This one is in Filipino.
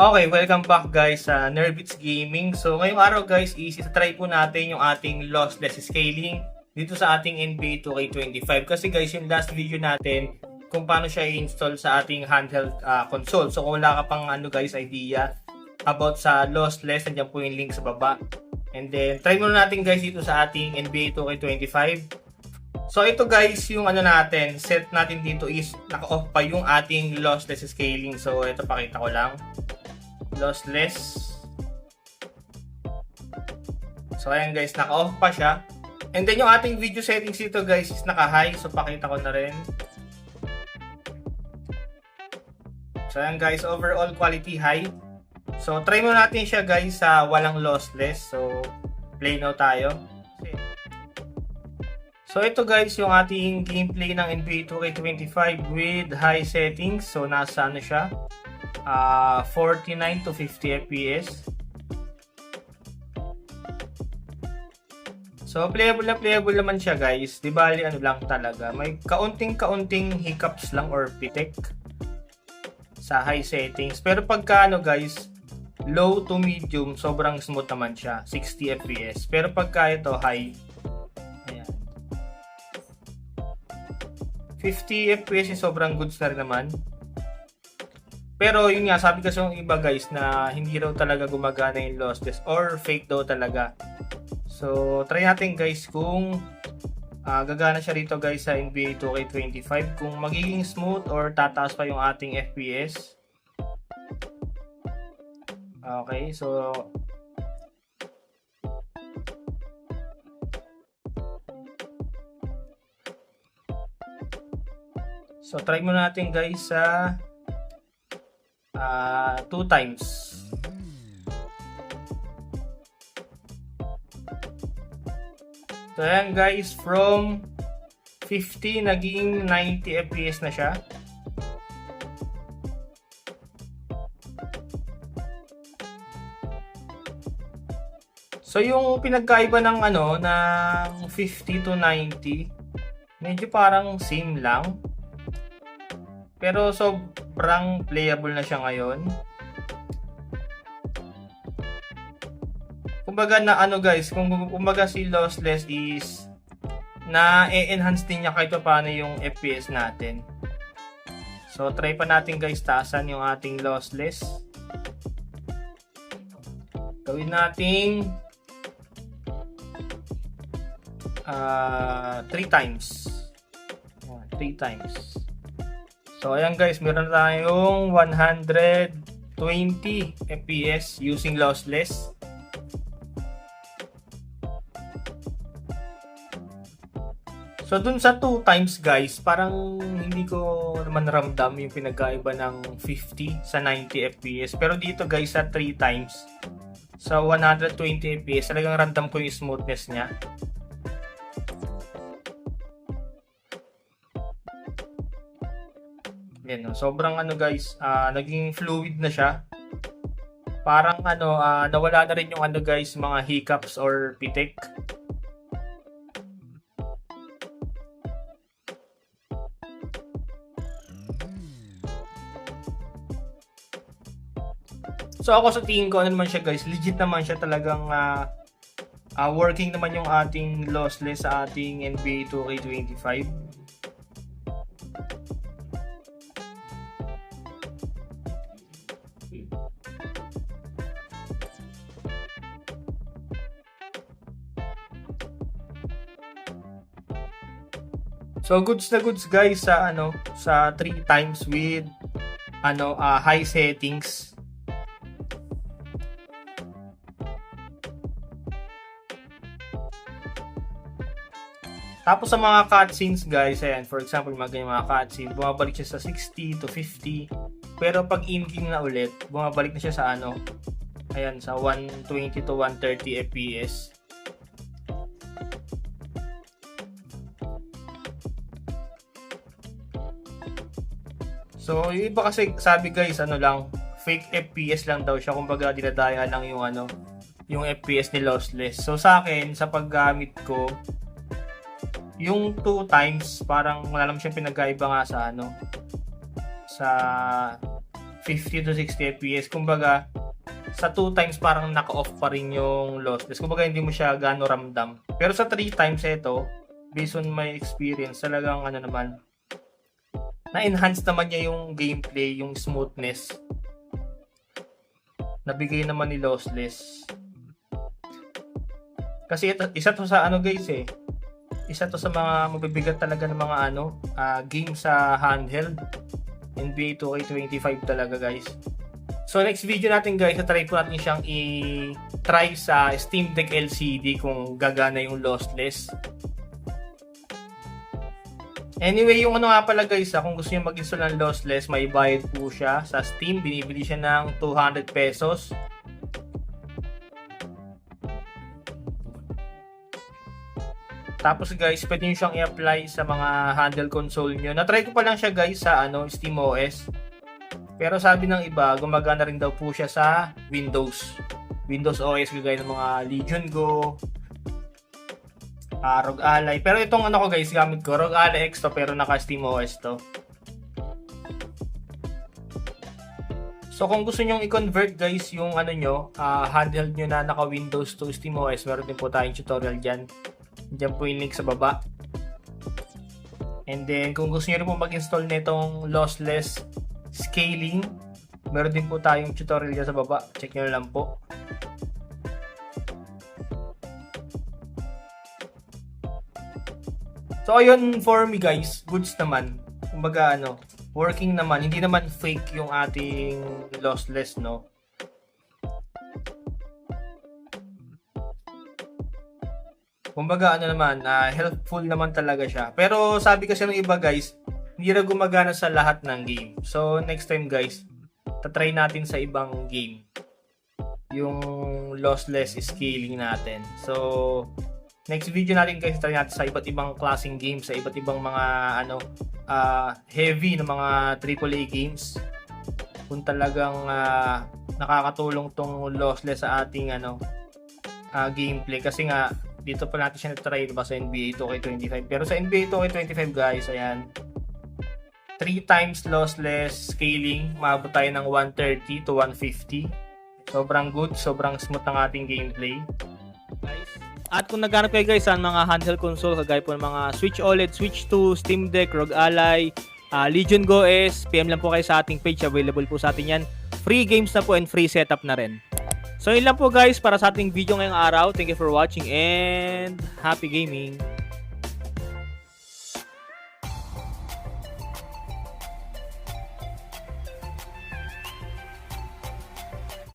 Okay, welcome back guys sa Nervits Gaming. So ngayong araw guys is try po natin yung ating lossless scaling dito sa ating NBA 2K25. Kasi guys yung last video natin kung paano siya i-install sa ating handheld console. So kung wala ka pang guys idea about sa lossless, nandiyan po yung link sa baba. And then try muna natin guys dito sa ating NBA 2K25. So ito guys yung natin, set natin dito is naka-off pa yung ating lossless scaling. So ito pakita ko lang. Lossless. So ayan guys, naka-off pa siya. And then yung ating video settings dito guys is naka-high. So pakita ko na rin. So ayan guys, overall quality high. So try mo natin siya guys sa walang lossless. So play now tayo. So ito guys yung ating gameplay ng NBA 2K25 with high settings. So nasa siya? 49 to 50 FPS. So playable naman siya guys. Di bali lang talaga. May kaunting hiccups lang or pitik sa high settings. Pero pagka guys, low to medium, sobrang smooth naman siya. 60 FPS. Pero pagka ito high, ayan, 50 FPS sobrang goods na rin naman. Pero yun nga, sabi kasi yung iba guys na hindi raw talaga gumagana yung lossless or fake daw talaga. So try natin guys kung gagana siya rito guys sa NBA 2K25, kung magiging smooth or tataas pa yung ating FPS. Okay, so try muna natin guys sa 2 times. So ayan guys, from 50 naging 90 FPS na siya. So yung pinagkaiba ng ng 50 to 90, medyo parang same lang. Pero sobrang playable na siya ngayon. Kumbaga na guys, kumbaga si lossless is na-enhance din niya kahit paano yung FPS natin. So try pa natin guys taasan yung ating lossless. Gawin nating 3 times. 3 times. So ayan guys, meron tayong 120 FPS using lossless. So dun sa 2 times guys, parang hindi ko naman ramdam yung pinagkaiba ng 50 sa 90 FPS. Pero dito guys sa 3 times, sa 120 FPS, talagang ramdam ko yung smoothness niya. Yan, sobrang guys, naging fluid na siya. Parang nawala na rin yung guys, mga hiccups or pitik. So ako sa tingin ko naman siya guys, legit naman siya, talagang working naman yung ating lossless sa ating NBA 2K25. So goods na goods guys sa sa 3 times with high settings. Tapos sa mga cutscenes guys, ayan, for example, mga cutscene, bumabalik siya sa 60 to 50. Pero pag in-game na ulit, bumabalik na siya sa ayan, sa 120 to 130 FPS. So, yung iba kasi sabi guys, lang, fake FPS lang daw siya. Kumbaga, dinadaya lang yung yung FPS ni lossless. So, sa akin, sa paggamit ko, yung 2 times, parang wala naman siyang pinagkaiba nga sa sa 50 to 60 FPS. Kumbaga, sa 2 times parang naka-off pa rin yung lossless. Kumbaga, hindi mo siya gaano ramdam. Pero sa 3 times ito, based on my experience, talagang ano naman, na-enhance naman niya yung gameplay, yung smoothness. Nabigay naman ni lossless. Kasi isa to sa ano guys isa to sa mga mabibigat talaga ng mga game sa handheld. NBA 2K25 talaga guys. So next video natin guys, try po natin siyang i-try sa Steam Deck LCD kung gagana yung lossless. Anyway, yung nga pala guys, kung gusto niyo mag-install ng lossless, may bayad po siya sa Steam. Binibili siya ng 200 pesos. Tapos guys, pwede nyo siyang i-apply sa mga handheld console nyo. Na-try ko pa lang siya guys sa SteamOS. Pero sabi ng iba, gumagana rin daw po siya sa Windows OS, gaya ng mga Legion Go, ROG Ally. Pero itong ko guys, gamit ko ROG Ally X to, pero naka SteamOS to. So kung gusto nyo i-convert guys yung handheld nyo na naka Windows to SteamOS, meron din po tayong tutorial dyan. Diyan po yung link sa baba. And then, kung gusto nyo rin po mag-install nitong lossless scaling, meron din po tayong tutorial dyan sa baba. Check nyo lang po. So, ayun for me guys. Goods naman. Kumbaga working naman. Hindi naman fake yung ating lossless, no? Kumbaga helpful naman talaga siya. Pero sabi kasi ng iba guys, hindi na gumagana sa lahat ng game. So next time guys, tatry natin sa ibang game yung lossless scaling natin. So next video natin guys, try natin sa iba't ibang klaseng games, sa iba't ibang mga heavy na mga AAA games. Kung talagang nakakatulong tong lossless sa ating gameplay, kasi nga dito pa natin siya na-try sa NBA 2K25. Pero sa NBA 2K25 guys, ayan, 3 times lossless scaling, maabot tayo ng 130 to 150. Sobrang good, sobrang smooth ang ating gameplay. At kung naghanap kayo guys sa mga handheld console, kagaya po ng mga Switch OLED, Switch 2, Steam Deck, ROG Ally, Legion Go S, PM lang po kayo sa ating page, available po sa atin yan. Free games na po and free setup na rin. So yun lang po guys para sa ating video ngayong araw. Thank you for watching and happy gaming!